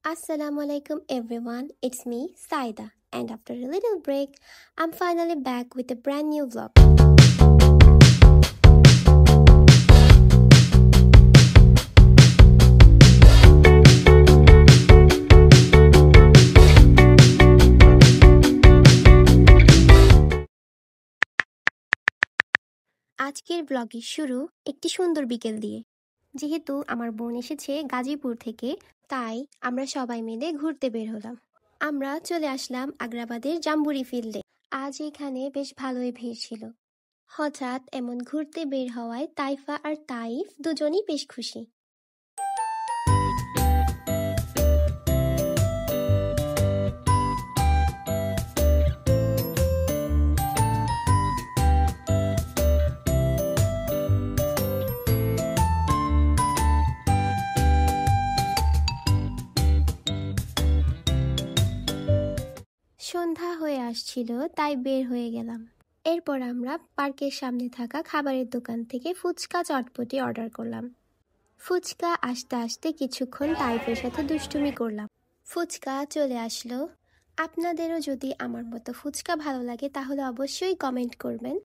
Assalamu alaikum everyone, it's me Saida, and after a little break, I'm finally back with a brand new vlog. আজকের ব্লগের শুরু একটি সুন্দর বিকেল দিয়ে। যেহেতু আমার বোন এসেছে গাজীপুর থেকে, তাই আমরা সবাই মিলে ঘুরতে বের হলাম। আমরা চলে আসলাম আগ্রাবাদের জাম্বুরি ফিল্ডে। আজ এখানে বেশ ভালোই ভিড় ছিল। হঠাৎ এমন ঘুরতে বের হওয়ায় তাইফা আর তাইফ দুজনই বেশ খুশি। সন্ধ্যা হয়ে আসছিল, তাই বের হয়ে গেলাম। এরপর আমরা পার্কের সামনে থাকা খাবারের দোকান থেকে ফুচকা চটপটি অর্ডার করলাম। ফুচকা আসতে আসতে কিছুক্ষণ তাইফের সাথে দুষ্টুমি করলাম। ফুচকা চলে আসলো। আপনাদেরও যদি আমার মতো ফুচকা ভালো লাগে তাহলে অবশ্যই কমেন্ট করবেন।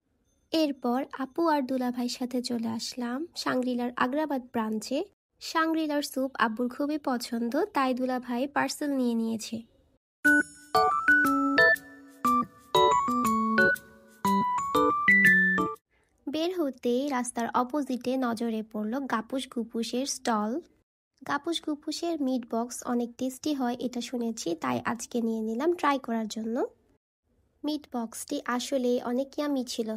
এরপর আপু আর দুলাভাইয়ের সাথে চলে আসলাম শাংরিলার আগ্রাবাদ ব্রাঞ্চে। শাংরিলার স্যুপ আব্বুর খুবই পছন্দ, তাই দুলাভাই পার্সেল নিয়ে নিয়েছে। বের হতেই রাস্তার অপোজিটে নজরে পড়ল গাপুস গুপুসের স্টল। গাপুস গুপুসের মিট বক্স অনেক টেস্টি হয় এটা শুনেছি, তাই আজকে নিয়ে নিলাম ট্রাই করার জন্য। মিট বক্সটি আসলে অনেক ইয়ামি ছিল।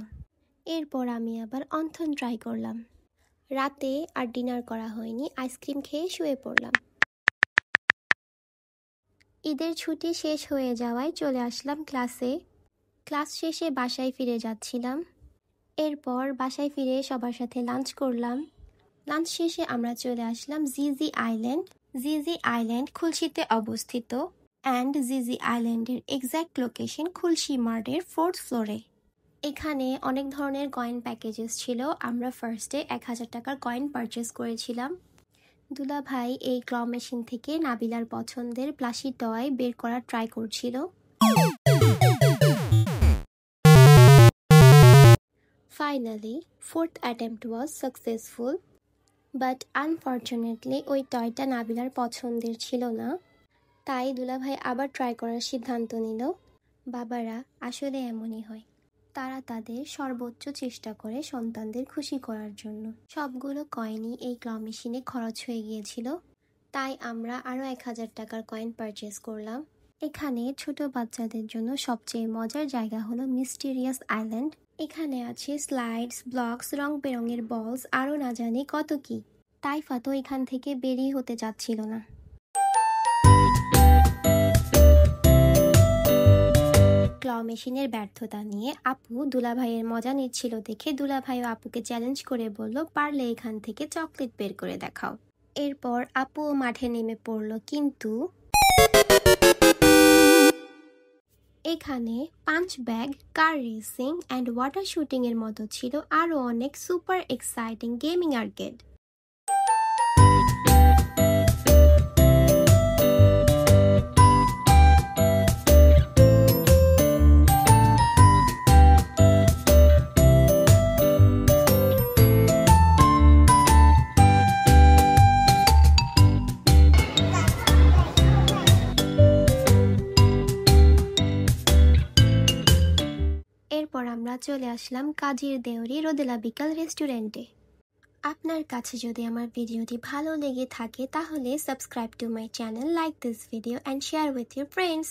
এরপর আমি আবার অন্থন ট্রাই করলাম। রাতে আর ডিনার করা হয়নি, আইসক্রিম খেয়ে শুয়ে পড়লাম। ঈদের ছুটি শেষ হয়ে যাওয়ায় চলে আসলাম ক্লাসে। ক্লাস শেষে বাসায় ফিরে যাচ্ছিলাম। এরপর বাসায় ফিরে সবার সাথে লাঞ্চ করলাম। লাঞ্চ শেষে আমরা চলে আসলাম জিজি আইল্যান্ড। জিজি আইল্যান্ড খুলশিতে অবস্থিত, অ্যান্ড জিজি আইল্যান্ডের এক্স্যাক্ট লোকেশন খুলশি মার্টের 4th ফ্লোরে। এখানে অনেক ধরনের কয়েন প্যাকেজেস ছিল। আমরা ফার্স্টে 1000 টাকার কয়েন পারচেস করেছিলাম। দুলাভাই এই ক্ল মেশিন থেকে নাবিলার পছন্দের প্লাসি টয় বের করার ট্রাই করছিল। Finally, 4th attempt was successful, but unfortunately ওই টয়টা নাবিলার পছন্দের ছিল না, তাই দুলাভাই আবার ট্রাই করার সিদ্ধান্ত নিল। বাবারা আসলে এমনই হয়, তারা তাদের সর্বোচ্চ চেষ্টা করে সন্তানদের খুশি করার জন্য। সবগুলো কয়েনই এই ক্ল মেশিনে খরচ হয়ে গিয়েছিল, তাই আমরা আরও 1000 টাকার কয়েন পারচেস করলাম। এখানে ছোট বাচ্চাদের জন্য সবচেয়ে মজার জায়গা হলো মিস্টিরিয়াস আইল্যান্ড। এখানে আছে স্লাইডস, ব্লকস, রং বেরঙের বলস, আরও না জানি কত কি। তাইফা তো এখান থেকে বেরিয়ে হতে যাচ্ছিল না। ক্ল মেশিনের ব্যর্থতা নিয়ে আপু দুলাভাইয়ের মজা নিচ্ছিল দেখে দুলাভাইও আপুকে চ্যালেঞ্জ করে বলল, পারলে এখান থেকে চকলেট বের করে দেখাও। এরপর আপুও মাঠে নেমে পড়ল, কিন্তু এখানে punch bag, car racing and water shooting এর মতো ছিল আরও অনেক সুপার এক্সাইটিং গেমিং আর্কেড। এরপর আমরা চলে আসলাম কাজীর দেওরি রোদেলা বিকাল রেস্টুরেন্টে। আপনার কাছে যদি আমার ভিডিওটি ভালো লেগে থাকে তাহলে subscribe to my channel, like this video and share with your friends.